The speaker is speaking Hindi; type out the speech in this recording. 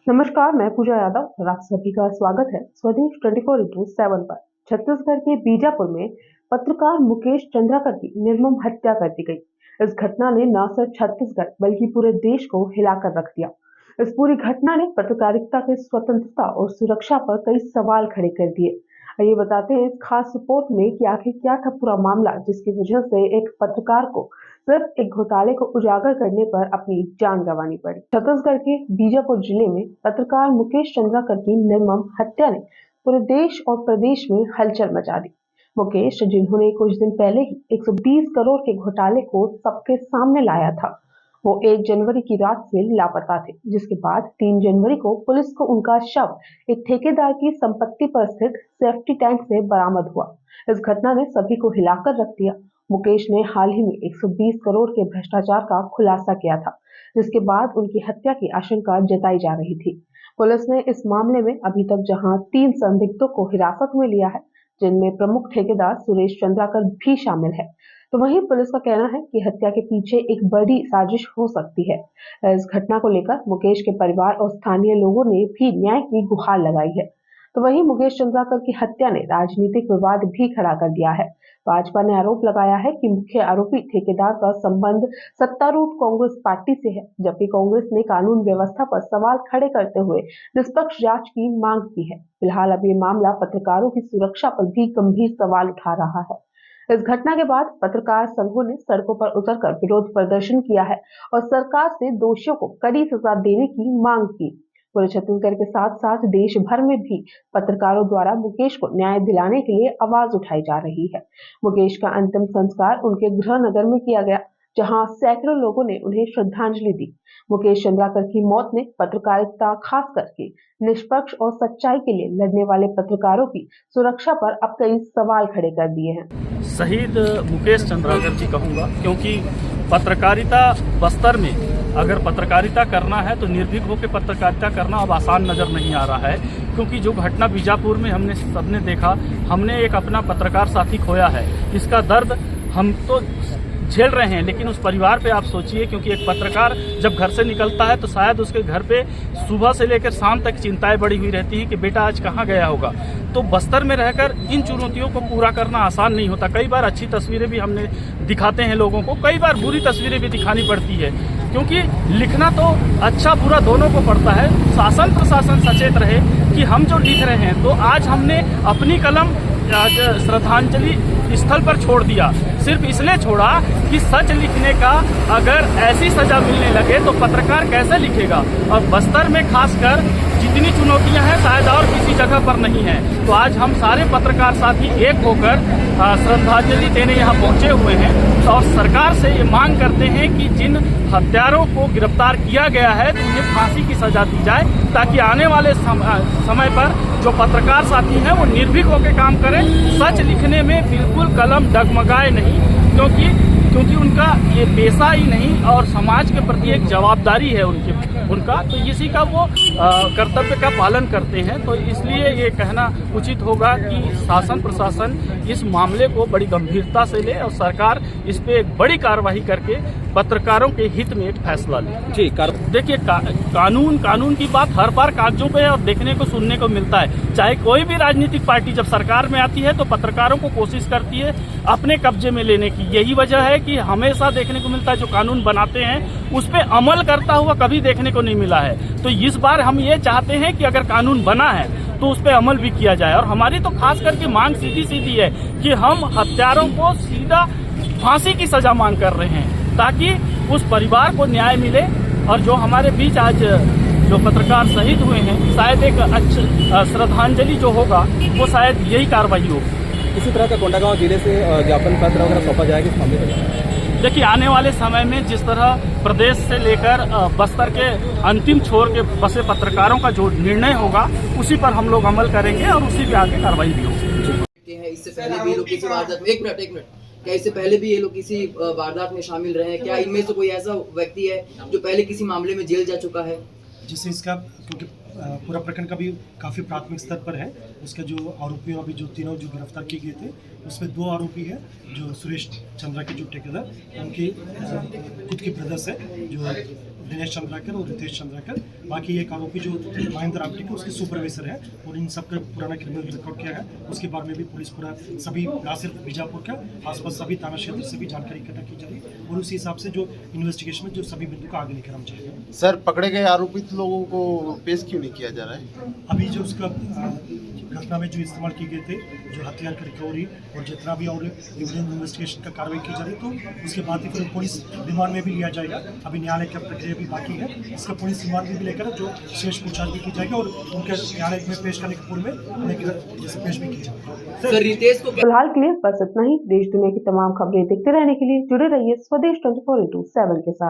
नमस्कार, मैं पूजा यादव और आप सभी का स्वागत है स्वदेश 24x7 पर। छत्तीसगढ़ के बीजापुर में पत्रकार मुकेश चंद्राकर की निर्मम हत्या कर दी गई। इस घटना ने न सिर्फ छत्तीसगढ़ बल्कि पूरे देश को हिलाकर रख दिया। इस पूरी घटना ने पत्रकारिता की स्वतंत्रता और सुरक्षा पर कई सवाल खड़े कर दिए। आइए बताते हैं इस खास रिपोर्ट में कि आखिर क्या था पूरा मामला, जिसकी वजह से एक पत्रकार को सिर्फ एक घोटाले को उजागर करने पर अपनी जान गंवानी पड़ी। छत्तीसगढ़ के बीजापुर जिले में पत्रकार मुकेश चंद्राकर की निर्मम हत्या ने पूरे देश और प्रदेश में हलचल मचा दी। मुकेश, जिन्होंने कुछ दिन पहले ही 120 करोड़ के घोटाले को सबके सामने लाया था, वो 1 जनवरी की रात से लापता थे, जिसके बाद 3 जनवरी को पुलिस को उनका शव एक ठेकेदार की संपत्ति पर स्थित सेफ्टी टैंक से बरामद हुआ। इस घटना ने सभी को हिलाकर रख दिया। मुकेश ने हाल ही में 120 करोड़ के भ्रष्टाचार का खुलासा किया था, जिसके बाद उनकी हत्या की आशंका जताई जा रही थी। पुलिस ने इस मामले में अभी तक जहां 3 संदिग्धों को हिरासत में लिया है, जिनमें प्रमुख ठेकेदार सुरेश चंद्राकर भी शामिल है, तो वहीं पुलिस का कहना है कि हत्या के पीछे एक बड़ी साजिश हो सकती है। इस घटना को लेकर मुकेश के परिवार और स्थानीय लोगों ने भी न्याय की गुहार लगाई है। तो वहीं मुकेश चंद्राकर की हत्या ने राजनीतिक विवाद भी खड़ा कर दिया है। भाजपा ने आरोप लगाया है कि मुख्य आरोपी ठेकेदार का संबंध सत्तारूढ़ कांग्रेस पार्टी से है, जबकि कांग्रेस ने कानून व्यवस्था पर सवाल खड़े करते हुए निष्पक्ष जांच की मांग की है। फिलहाल अब ये मामला पत्रकारों की सुरक्षा पर भी गंभीर सवाल उठा रहा है। इस घटना के बाद पत्रकार संघों ने सड़कों पर उतरकर विरोध प्रदर्शन किया है और सरकार से दोषियों को कड़ी सजा देने की मांग की। पूरे छत्तीसगढ़ के साथ साथ देश भर में भी पत्रकारों द्वारा मुकेश को न्याय दिलाने के लिए आवाज उठाई जा रही है। मुकेश का अंतिम संस्कार उनके गृह नगर में किया गया, जहां सैकड़ों लोगों ने उन्हें श्रद्धांजलि दी। मुकेश चंद्राकर की मौत ने पत्रकारिता, खास करके निष्पक्ष और सच्चाई के लिए लड़ने वाले पत्रकारों की सुरक्षा पर अब कई सवाल खड़े कर दिए हैं। शहीद मुकेश चंद्राकर जी कहूँगा, क्योंकि पत्रकारिता बस्तर में अगर पत्रकारिता करना है तो निर्भीक होकर पत्रकारिता करना अब आसान नज़र नहीं आ रहा है, क्योंकि जो घटना बीजापुर में हमने सबने देखा, हमने एक अपना पत्रकार साथी खोया है। इसका दर्द हम तो झेल रहे हैं, लेकिन उस परिवार पे आप सोचिए, क्योंकि एक पत्रकार जब घर से निकलता है तो शायद उसके घर पे सुबह से लेकर शाम तक चिंताएं बढ़ी हुई रहती हैं कि बेटा आज कहाँ गया होगा। तो बस्तर में रहकर इन चुनौतियों को पूरा करना आसान नहीं होता। कई बार अच्छी तस्वीरें भी हमने दिखाते हैं लोगों को, कई बार बुरी तस्वीरें भी दिखानी पड़ती है, क्योंकि लिखना तो अच्छा बुरा दोनों को पड़ता है। शासन प्रशासन सचेत रहे कि हम जो लिख रहे हैं, तो आज हमने अपनी कलम आज श्रद्धांजलि स्थल पर छोड़ दिया, सिर्फ इसलिए छोड़ा कि सच लिखने का अगर ऐसी सजा मिलने लगे तो पत्रकार कैसे लिखेगा। और बस्तर में खासकर जितनी चुनौतियां हैं शायद और किसी जगह पर नहीं है। तो आज हम सारे पत्रकार साथी एक होकर श्रद्धांजलि देने यहाँ पहुंचे हुए हैं और सरकार से ये मांग करते हैं कि जिन हत्यारों को गिरफ्तार किया गया है तो उन्हें फांसी की सजा दी जाए, ताकि आने वाले समय पर जो पत्रकार साथी हैं वो निर्भीक होकर काम करें, सच लिखने में बिल्कुल कलम डगमगाए नहीं, क्योंकि उनका ये पेशा ही नहीं और समाज के प्रति एक जवाबदारी है उनका, तो इसी का वो कर्तव्य का पालन करते हैं। तो इसलिए ये कहना उचित होगा कि शासन प्रशासन इस मामले को बड़ी गंभीरता से ले और सरकार इस पे एक बड़ी कार्रवाई करके पत्रकारों के हित में एक फैसला ले। जी देखिए, कानून की बात हर बार कागजों पे और देखने को सुनने को मिलता है। चाहे कोई भी राजनीतिक पार्टी जब सरकार में आती है तो पत्रकारों को कोशिश करती है अपने कब्जे में लेने की। यही वजह है कि हमेशा देखने को मिलता है जो कानून बनाते हैं उस पर अमल करता हुआ कभी देखने को नहीं मिला है। तो इस बार हम ये चाहते हैं कि अगर कानून बना है तो उस पर अमल भी किया जाए। और हमारी तो खास करके मांग सीधी है कि हम हत्यारों को सीधा फांसी की सजा मांग कर रहे हैं, ताकि उस परिवार को न्याय मिले। और जो हमारे बीच आज जो पत्रकार शहीद हुए हैं, शायद एक अच्छा श्रद्धांजलि जो होगा वो शायद यही कार्रवाई होगी। इसी तरह का कोंडागांव जिले से ज्ञापन पत्र वगैरह सौंपा जाएगा इस मामले में। देखिए, आने वाले समय में जिस तरह प्रदेश से लेकर बस्तर के अंतिम छोर के बसे पत्रकारों का जो निर्णय होगा उसी पर हम लोग अमल करेंगे और उसी पे आगे कार्रवाई भी होगी। इससे पहले भी लोग किसी वारदात में एक मिनट क्या इससे पहले भी ये लोग किसी वारदात में शामिल रहे हैं? क्या इनमें से कोई ऐसा व्यक्ति है जो पहले किसी मामले में जेल जा चुका है? जिससे इसका, क्योंकि पूरा प्रकरण का भी काफ़ी प्राथमिक स्तर पर है, उसके जो आरोपी अभी जो तीनों जो गिरफ्तार किए गए थे उसमें 2 आरोपी हैं जो सुरेश चंद्रा के जो ठेकेदार, उनकी खुद के ब्रदर्स है जो दिनेश चंद्राकर और रितेश चंद्राकर। बाकी एक आरोपी जो महेंद्र आपटे के उसके सुपरवाइजर है और इन सबका पुराना क्रिमिनल रिकॉर्ड किया है। उसके बारे में भी पुलिस पूरा सभी ना सिर्फ बीजापुर का आसपास सभी थाना क्षेत्र से भी जानकारी इकट्ठा की जा रही है और उसी हिसाब से जो इन्वेस्टिगेशन में जो सभी बिंदु को आगे लेकर हम जाएंगे। सर, पकड़े गए आरोपित लोगों को पेश क्यों नहीं किया जा रहा है? अभी जो उसका घटना में जो इस्तेमाल किए गए थे, जो हथियार की रिकवरी और जितना भी और एविडेंस इन्वेस्टिगेशन का कार्रवाई की जा रही है, तो उसके बाद ही फिर पुलिस रिमांड में भी लिया जाएगा। अभी न्यायालय की प्रक्रिया भी बाकी है, इसका पुलिस रिमांड में भी लेकर जो शेष पूछताछ भी की जाएगी और उनके न्यायालय में पेश करने के पूर्व में उन्हें जैसे पेश भी की जाएगी। सर रितेश को फिलहाल के लिए बस इतना ही। देश दुनिया की तमाम खबरें देखते रहने के लिए जुड़े रहिए स्वदेश 24x7 के साथ।